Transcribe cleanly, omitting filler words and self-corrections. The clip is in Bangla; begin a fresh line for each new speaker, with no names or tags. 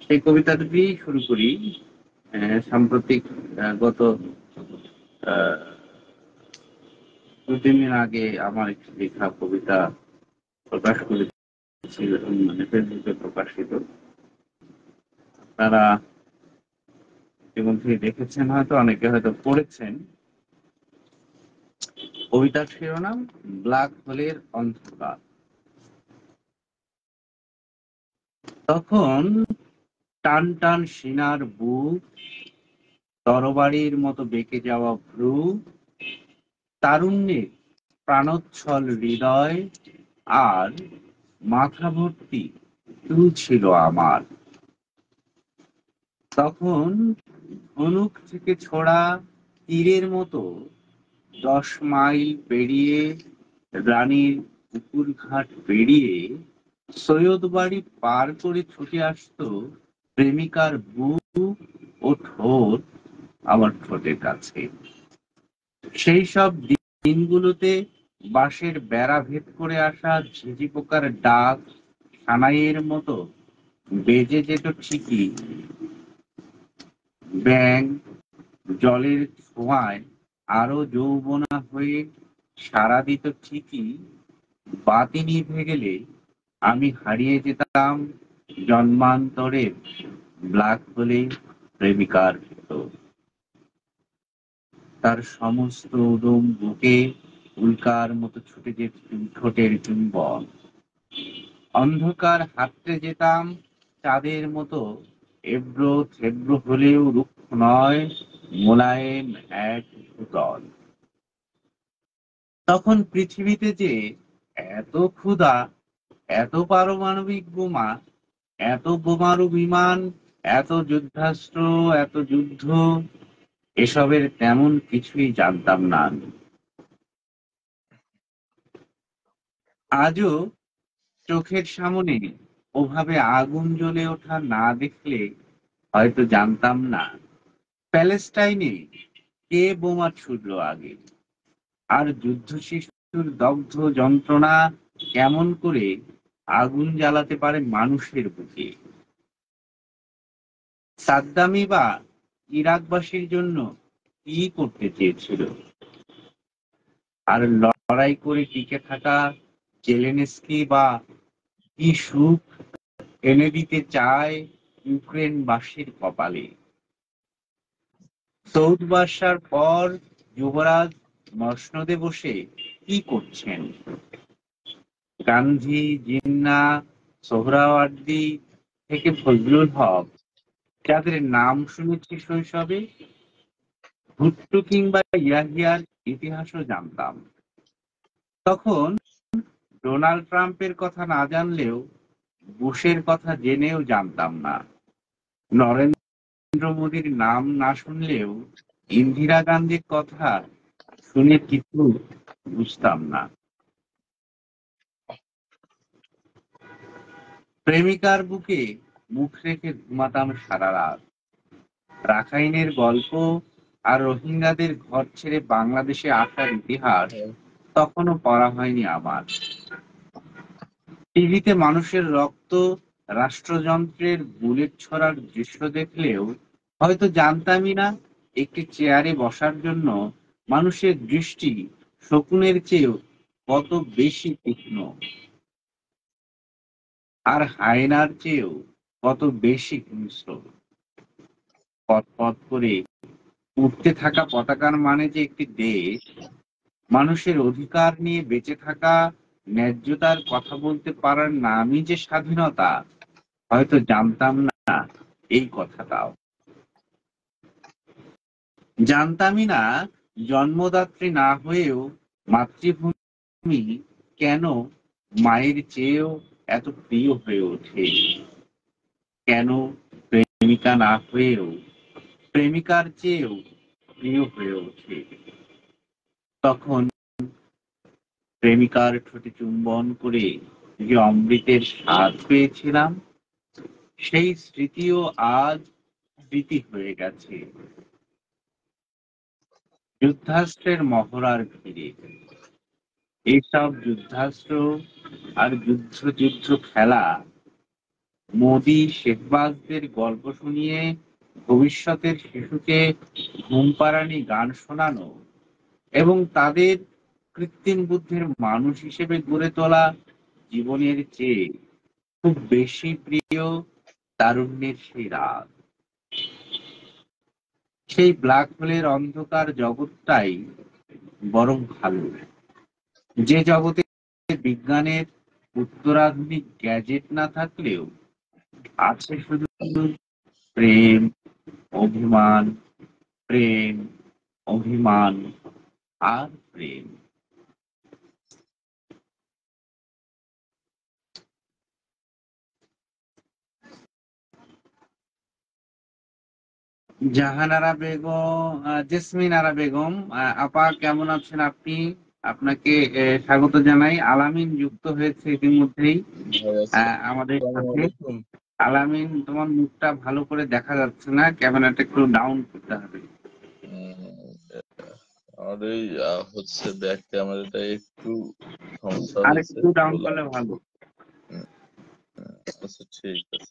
সেই কবিতাটা দিয়েই শুরু করি। সাম্প্রতিক গত আহ, 2-3 দিন আগে আমার একটি লেখা কবিতা প্রকাশ করেছিল, মানে ফেসবুকে প্রকাশিত। আপনারা ইতিমধ্যে দেখেছেন, হয়তো অনেকে হয়তো পড়েছেন। কবিতার শিরোনাম ব্ল্যাক হোলের অন্ধকার। তখন টান টান সিনার বুক, তরবারির মতো বেঁকে যাওয়া ভ্রু, তারুণ্যের প্রাণোচ্ছল হৃদয় আর মাথা ভর্তি চুল ছিল আমার। তখন ধনুক থেকে ছোড়া তীরের মতো 10 মাইল পেরিয়ে, রানীর পুকুর ঘাট পেরিয়ে, সৈয়দ বাড়ি পার করে ছুটে আসতো প্রেমিকার বুক ও ঠোঁট আমার ঠোঁটের কাছে। সেই সব দিনগুলোতে বাঁশের বেড়া ভেদ করে আসা ঝিঁঝি পোকার ডাক সানাইয়ের মতো বেজে যেত ঠিকই। ব্যাঙ জলের ছোঁয়ায় আরো যৌবনা হয়ে সাড়া দিত ঠিকই। বাতি নিভে গেলে আমি হারিয়ে যেতাম জন্মান্তরের ব্ল্যাক হোলে প্রেমিকার ভেতর। তার সমস্ত উদম বুকে উল্কার মতো ছুটে যেত ঠোঁটের চুম্বন। অন্ধকার হাতড়ে যেতাম চাঁদের মতো, এব্রো থেব্রো হলেও রুক্ষ নয়, মোলায়েম এক ভূতল। তখন পৃথিবীতে যে এত ক্ষুধা, এত পারমাণবিক বোমা, এত বোমারু বিমান, এত যুদ্ধাস্ত্র, এত যুদ্ধ, এসবের তেমন কিছুই জানতাম না আমি। আজও চোখের সামনে ওভাবে আগুন জ্বলে ওঠা না দেখলে হয়তো জানতাম না প্যালেস্টাইনে কে বোমা ছুড়লো আগে, আর যুদ্ধ শিশুর দগ্ধ যন্ত্রণা কেমন করে আগুন জ্বালাতে পারে মানুষের বুকে। সাদ্দামই বা ইরাকবাসীর জন্য কি করতে চেয়েছিল, আর লড়াই করে টিকে থাকা জেলেনস্কি বা কি সুখ এনে দিতে চায় ইউক্রেনবাসীর কপালে। সৌদ বাদশার পর যুবরাজ মসনদে বসে কি করছেন? গান্ধী, জিন্নাহ, সোহরাওয়ার্দী থেকে ফজলুল হক, যাদের নাম শুনেছি শৈশবে, ভুট্টো কিংবা ইয়াহিয়ার ইতিহাসও জানতাম। তখন ডোনাল্ড ট্রাম্পের কথা না জানলেও বুশের কথা জেনেও জানতাম না। নরেন্দ্র মোদীর নাম না শুনলেও ইন্দিরা গান্ধীর কথা শুনে কিছু বুঝতাম না। প্রেমিকার বুকে মুখ রেখে ঘুমাতাম সারা রাত। রাখাইনের গল্প আর রোহিঙ্গাদের ঘর ছেড়ে বাংলাদেশে আসার ইতিহাস তখনো পড়া হয়নি আমার। টিভিতে মানুষের রক্ত, রাষ্ট্রযন্ত্রের বুলেট ছোড়ার দৃশ্য দেখলেও হয়তো জানতামই না একটি চেয়ারে বসার জন্য মানুষের দৃষ্টি শকুনের চেয়েও কত বেশি তীক্ষ্ণ, আর হায়নার চেয়েও কত বেশি হিংস্র। পথ পথ করে উঠতে থাকা পতাকার মানে যে একটি দেশ, মানুষের অধিকার নিয়ে বেঁচে থাকা, ন্যায্যতার কথা বলতে পারার নামই যে স্বাধীনতা, হয়তো জানতাম না এই কথাটাও। জানতামই না জন্মদাত্রী না হয়েও মাতৃভূমি কেন মায়ের চেয়েও এত প্রিয় হয়ে ওঠে, কেন প্রেমিকা না হয়েও প্রেমিকার চেয়েও প্রিয় হয়ে ওঠে। তখন প্রেমিকার ঠোঁটে চুম্বন করে যে অমৃতের স্বাদ পেয়েছিলাম, সেই স্মৃতিও আজ স্মৃতি হয়ে গেছে যুদ্ধাস্ত্রের মহড়ার ভিড়ে। এইসব যুদ্ধাস্ত্র আর যুদ্ধ যুদ্ধ খেলা মোদি শেখবাজদের গল্প শুনিয়ে ভবিষ্যতের শিশুকে ঘুম পাড়ানি গান শোনানো এবং তাদের কৃত্রিম বুদ্ধির মানুষ হিসেবে গড়ে তোলা জীবনের চেয়ে খুব বেশি প্রিয় তারুণ্যের সেই রাত, সেই ব্ল্যাক হোলের অন্ধকার জগৎটাই বরং ভালো, যে জগতে বিজ্ঞানের উত্তরাধুনিক গ্যাজেট না থাকলেও আছে শুধু প্রেম, অভিমান, প্রেম, অভিমান আর প্রেম। জাহানারা বেগম, জেসমিন আরা বেগম, আপা কেমন আছেন আপনি? আপনাকে স্বাগত জানাই। আলামিন যুক্ত হয়েছে ইতিমধ্যেই আমাদের
আসসালামু
সাথে।
আলাইকুম।
আলামিন, তোমার মুখটা ভালো করে দেখা যাচ্ছে না, ক্যামেরাটা একটু ডাউন করতে হবে।
আমার এই হচ্ছে ব্যাক ক্যামেরাটা একটু সমস্যা
আর
হয়েছে
একটু ডাউন
বললাম।
করলে ভালো।
আচ্ছা ঠিক আছে।